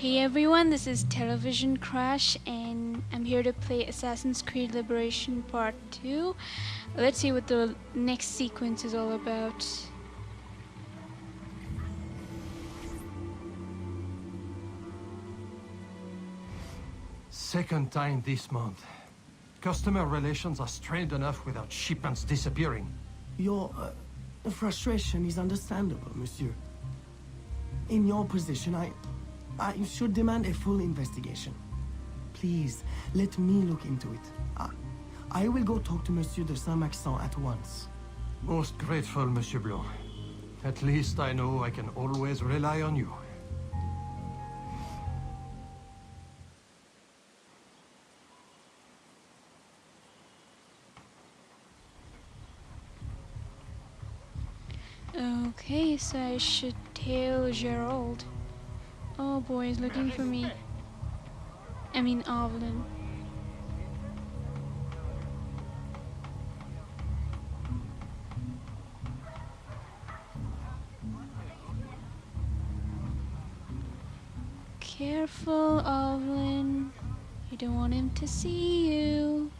Hey everyone, this is Television Crash and I'm here to play Assassin's Creed Liberation Part 2. Let's see what the next sequence is all about. Second time this month. Customer relations are strained enough without shipments disappearing. Your frustration is understandable, monsieur. In your position, I should demand a full investigation. Please, let me look into it. I will go talk to Monsieur de Saint-Maxent at once. Most grateful, Monsieur Blanc. At least I know I can always rely on you. Okay, so I should tell Gerald. Oh boy, he's looking for me. I mean, Evelyn. Careful, Evelyn. You don't want him to see you.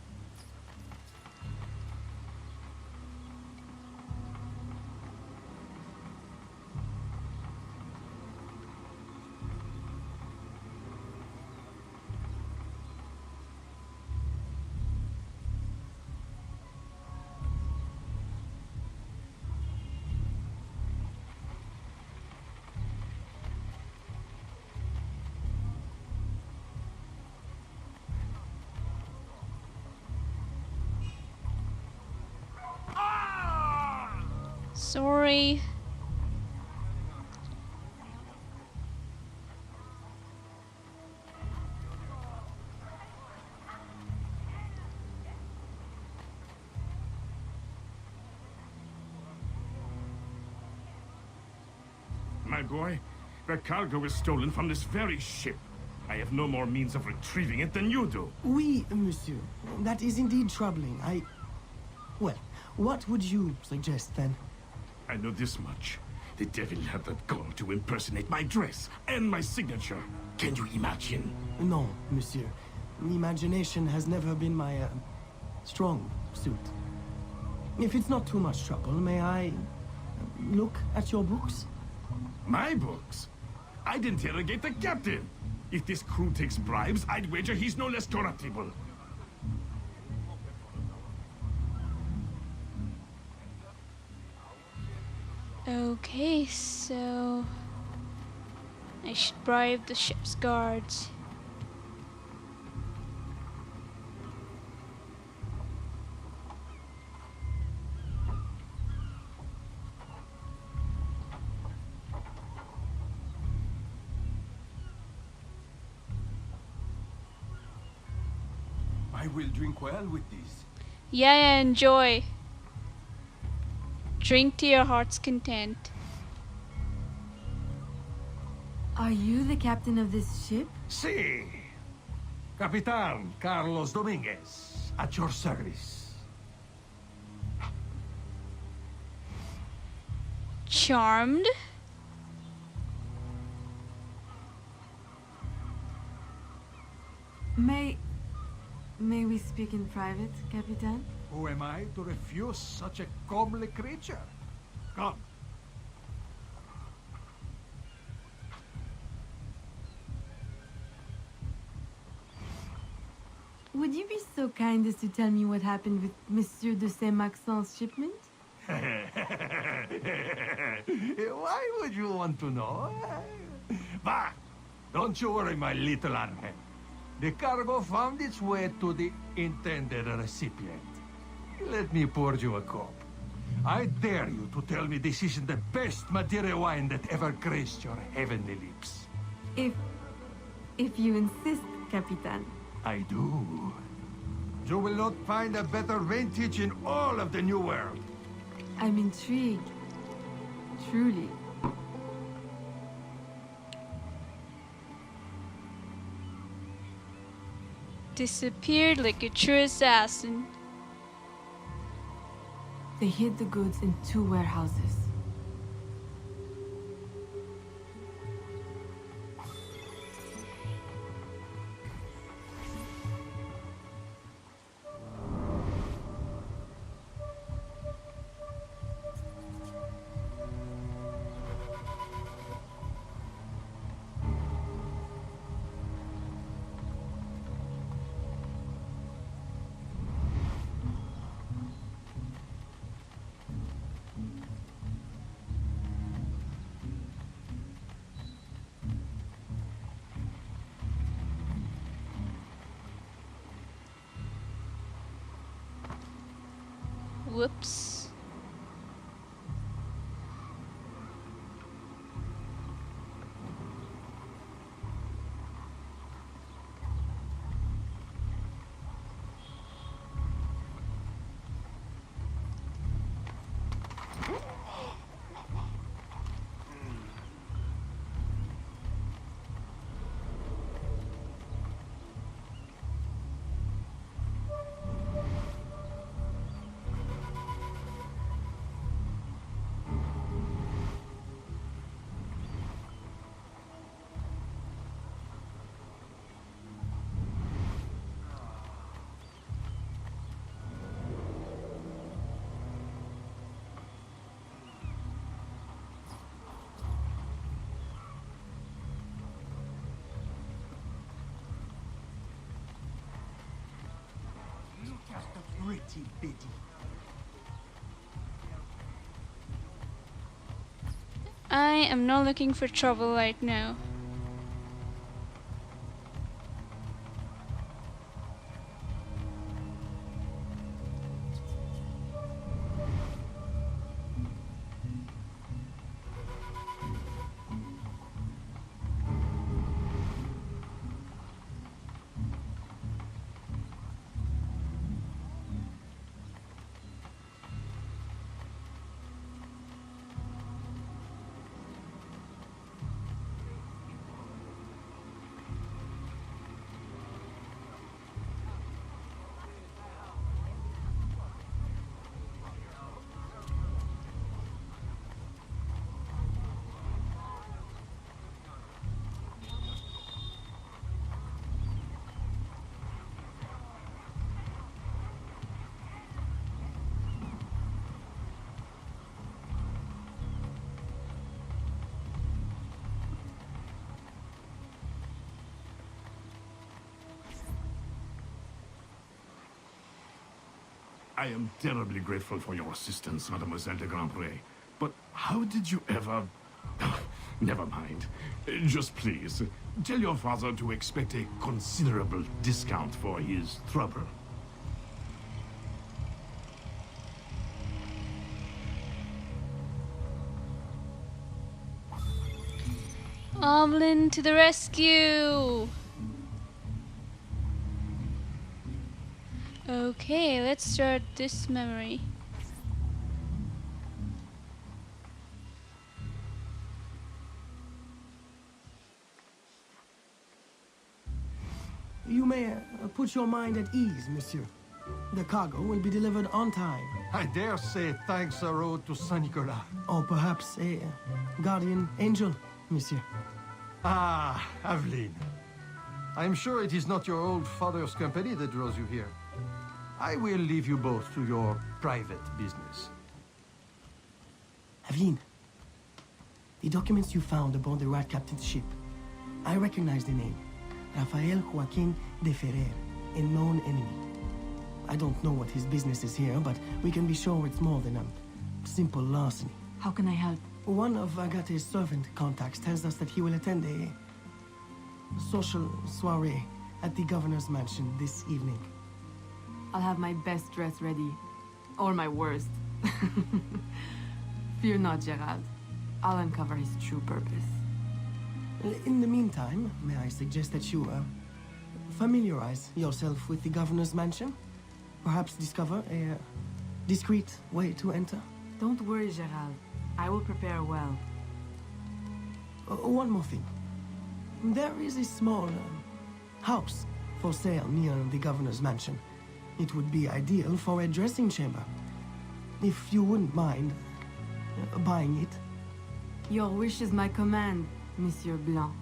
Sorry. My boy, the cargo was stolen from this very ship. I have no more means of retrieving it than you do. Oui, monsieur. That is indeed troubling. Well, what would you suggest then? I know this much. The devil had the gall to impersonate my dress and my signature. Can you imagine? No, monsieur. Imagination has never been my, strong suit. If it's not too much trouble, may I look at your books? My books? I'd interrogate the captain. If this crew takes bribes, I'd wager he's no less corruptible. Okay, so I should bribe the ship's guards. I will drink well with this. Yeah, enjoy. Drink to your heart's content. Are you the captain of this ship? Si. Capitan Carlos Dominguez, at your service. Charmed? May we speak in private, Capitan? Who am I to refuse such a comely creature? Come. Would you be so kind as to tell me what happened with Monsieur de Saint-Maxent's shipment? Why would you want to know? Bah! Don't you worry, my little Angel. The cargo found its way to the intended recipient. Let me pour you a cup. I dare you to tell me this isn't the best Madeira wine that ever graced your heavenly lips. If you insist, Capitan. I do. You will not find a better vintage in all of the New World. I'm intrigued. Truly. Disappeared like a true assassin. They hid the goods in 2 warehouses. Whoops. Look at the pretty Biddy. I am not looking for trouble right now. I am terribly grateful for your assistance, Mademoiselle de Grandpré. But how did you ever... Never mind. Just please, tell your father to expect a considerable discount for his trouble. Omlin to the rescue! Okay, let's start this memory. You may put your mind at ease, monsieur. The cargo will be delivered on time. I dare say thanks are owed to Saint Nicolas. Or perhaps a guardian angel, monsieur. Ah, Aveline. I'm sure it is not your old father's company that draws you here. I will leave you both to your private business. Aveline, the documents you found aboard the Rat Captain's ship. I recognize the name. Rafael Joaquin de Ferrer, a known enemy. I don't know what his business is here, but we can be sure it's more than a simple larceny. How can I help? One of Agate's servant contacts tells us that he will attend a social soiree at the governor's mansion this evening. I'll have my best dress ready. Or my worst. Fear not, Gerald. I'll uncover his true purpose. In the meantime, may I suggest that you familiarize yourself with the governor's mansion? Perhaps discover a discreet way to enter? Don't worry, Gerald. I will prepare well. One more thing. There is a small house for sale near the governor's mansion. It would be ideal for a dressing chamber. If you wouldn't mind buying it. Your wish is my command, Monsieur Blanc.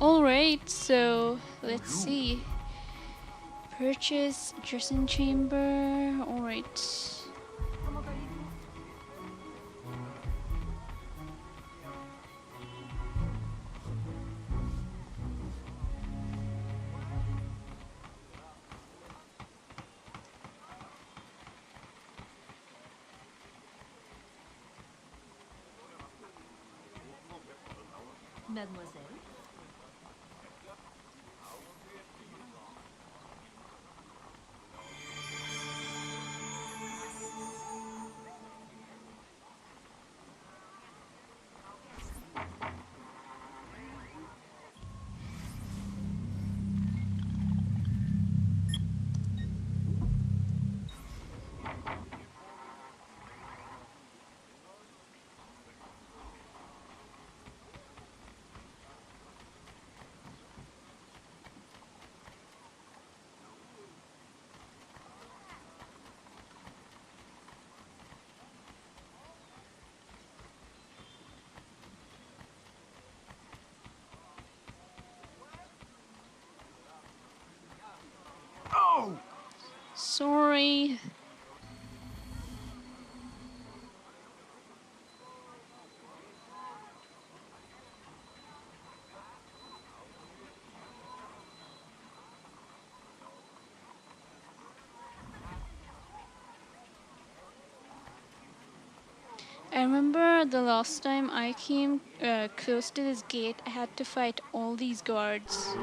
Alright, so let's see. Purchase dressing chamber. Alright. Mademoiselle. Oh! Sorry. I remember the last time I came close to this gate, I had to fight all these guards.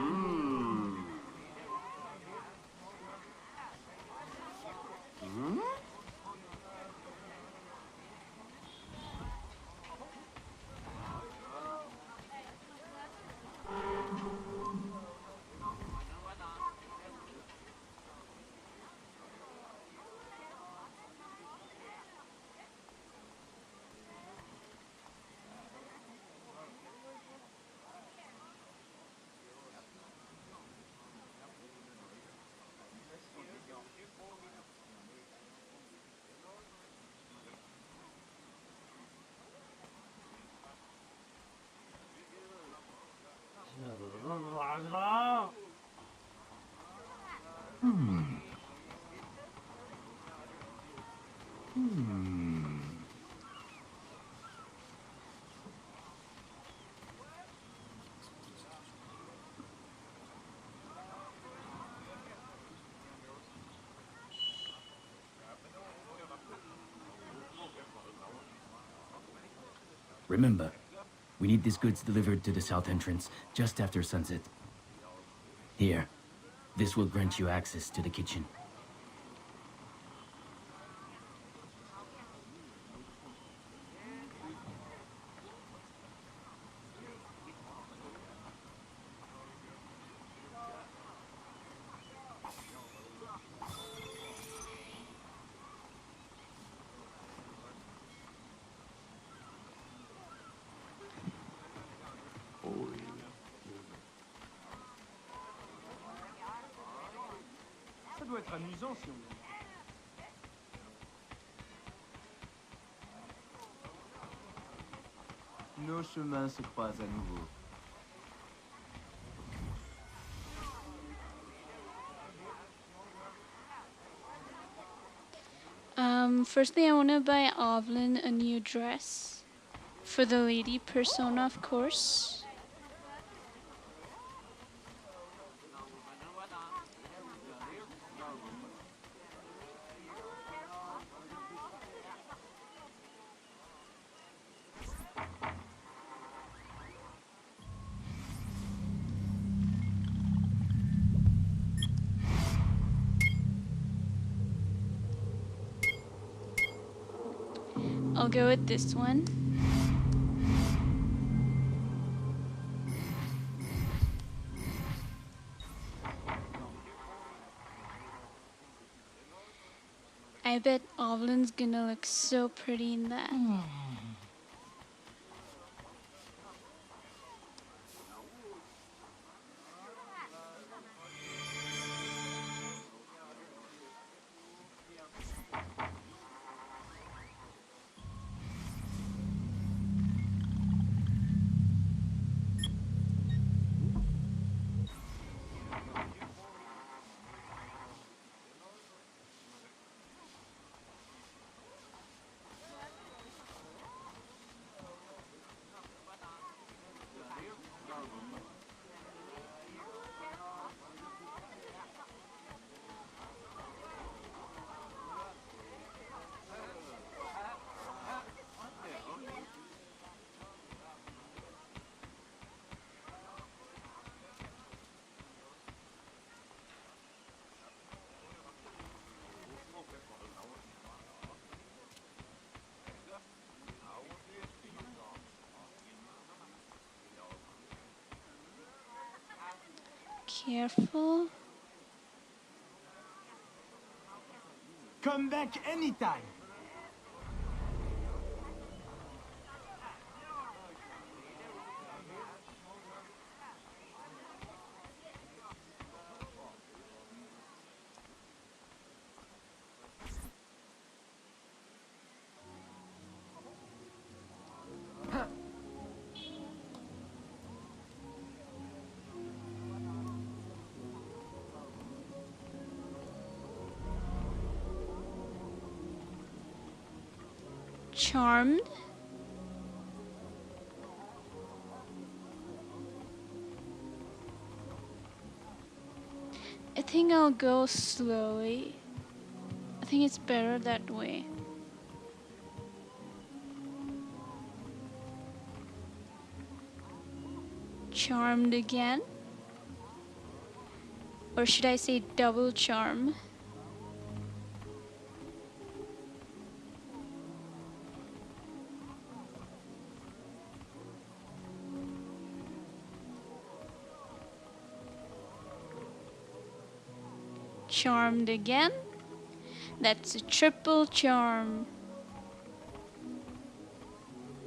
Remember, we need these goods delivered to the south entrance just after sunset. Here, this will grant you access to the kitchen. Ça doit être amusant si on... Nos chemins se croisent à nouveau. Firstly, I want to buy Ovlin a new dress. For the lady persona, of course. I'll go with this one. I bet Ovlin's gonna look so pretty in that. careful. Come back anytime. Charmed. I think I'll go slowly. I think it's better that way. Charmed again? Or should I say double charm? Charmed again. That's a triple charm.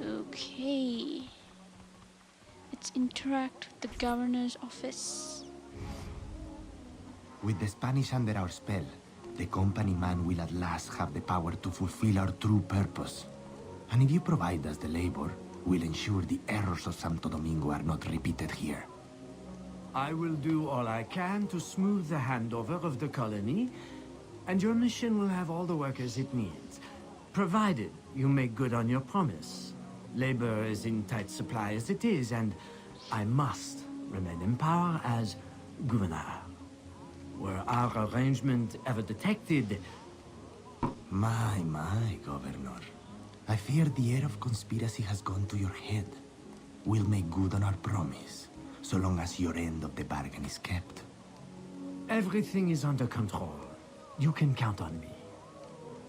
Okay. Let's interact with the governor's office. With the Spanish under our spell, the company man will at last have the power to fulfill our true purpose. And if you provide us the labor, we'll ensure the errors of Santo Domingo are not repeated here. I will do all I can to smooth the handover of the colony, and your mission will have all the workers it needs, provided you make good on your promise. Labor is in tight supply as it is, and I must remain in power as governor. Were our arrangement ever detected? My, Governor. I fear the air of conspiracy has gone to your head. We'll make good on our promise, so long as your end of the bargain is kept. Everything is under control. You can count on me.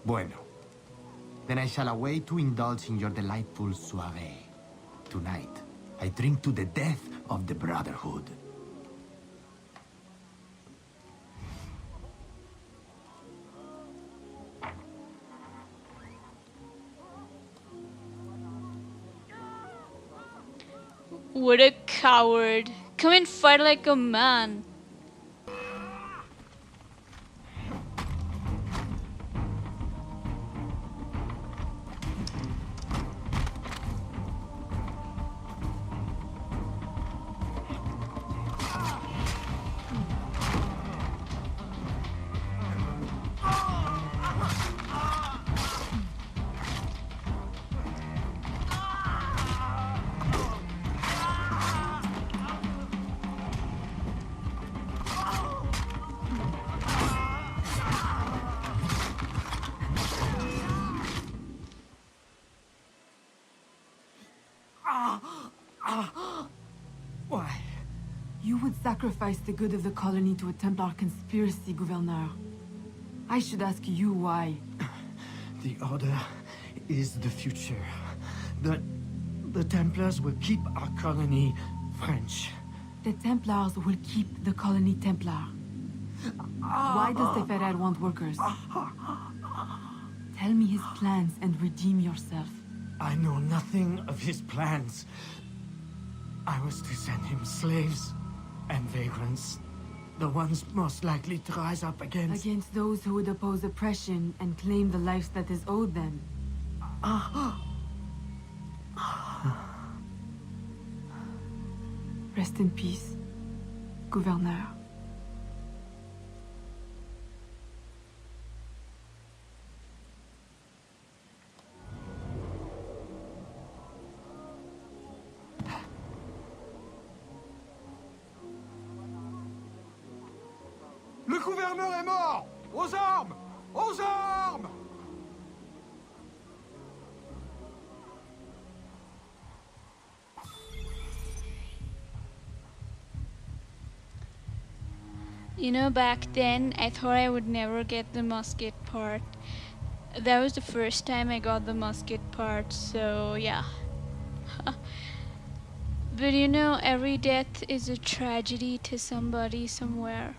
Bueno. Then I shall await to indulge in your delightful soirée. Tonight, I drink to the death of the Brotherhood. What a coward. Come and fight like a man. Why? You would sacrifice the good of the colony to a Templar conspiracy, Gouverneur. I should ask you why. The Order is the future. The Templars will keep our colony French. The Templars will keep the colony Templar. Why does the Ferrer want workers? Tell me his plans and redeem yourself. I know nothing of his plans. I was to send him slaves and vagrants. The ones most likely to rise up against... Against those who would oppose oppression and claim the life that is owed them. Rest in peace, Gouverneur. Le gouverneur est mort! Aux armes! Aux armes! You know, back then, I thought I would never get the musket part. That was the first time I got the musket part, so yeah. But you know, every death is a tragedy to somebody somewhere.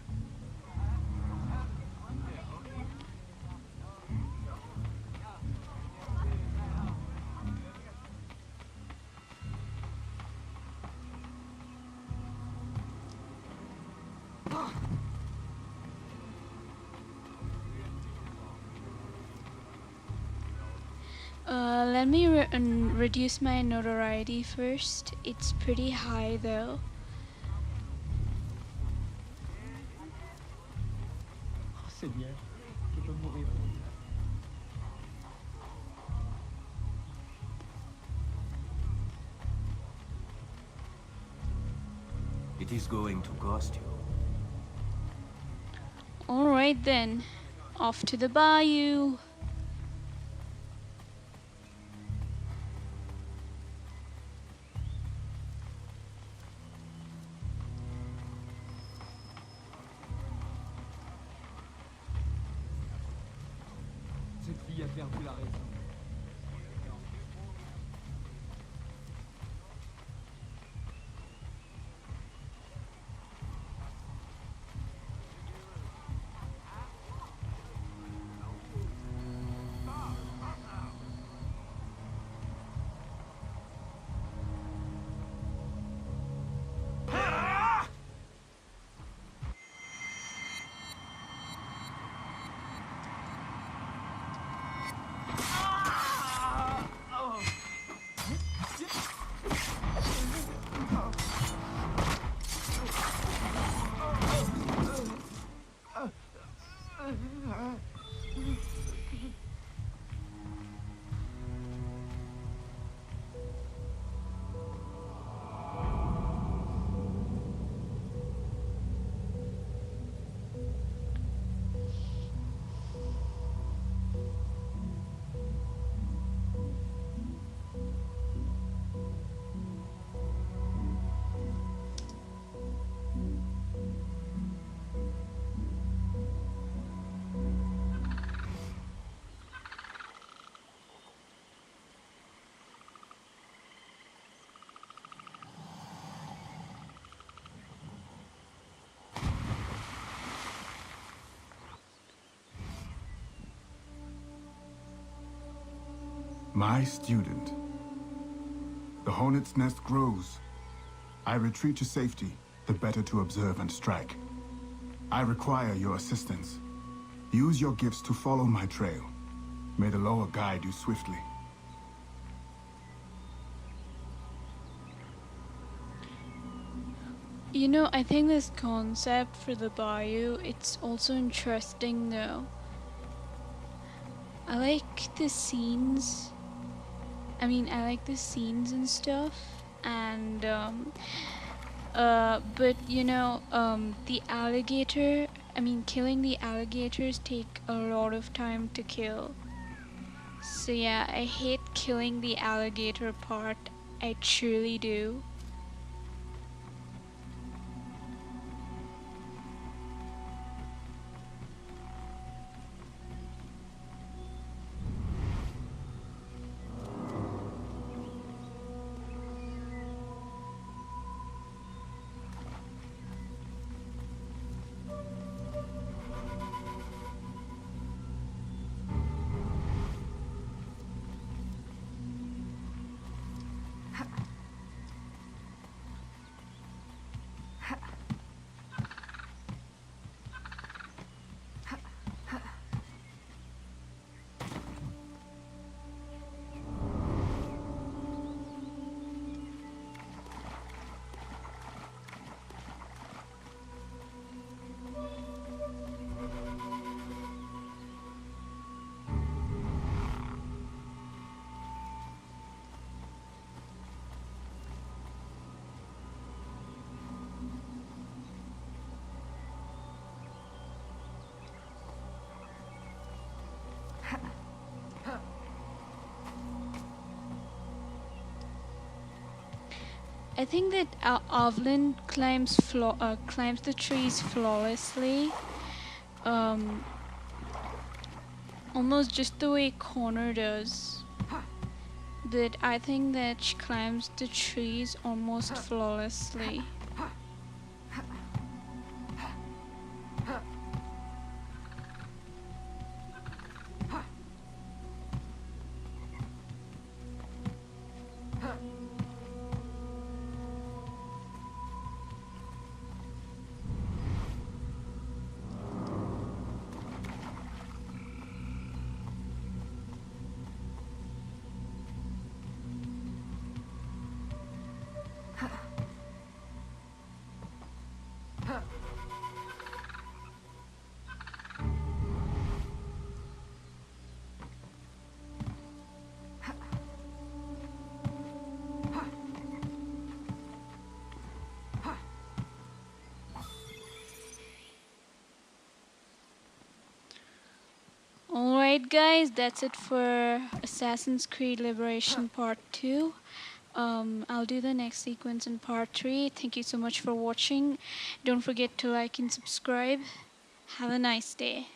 Let me reduce my notoriety first. It's pretty high though. C'est bien. Je peux mourir. It is going to cost you. Alright then, off to the bayou. Cette fille a perdu la raison. My student. The hornet's nest grows. I retreat to safety, the better to observe and strike. I require your assistance. Use your gifts to follow my trail. May the Loa guide you swiftly. You know, I think this concept for the bayou, it's also interesting though. I like the scenes. I mean, I like the scenes and stuff, and but you know, the alligator, I mean, killing the alligators take a lot of time to kill. So yeah, I hate killing the alligator part. I truly do. I think that Avlin climbs the trees flawlessly, almost just the way Connor does. That I think that she climbs the trees almost flawlessly. Alright guys, that's it for Assassin's Creed Liberation Part 2. I'll do the next sequence in Part 3. Thank you so much for watching. Don't forget to like and subscribe. Have a nice day.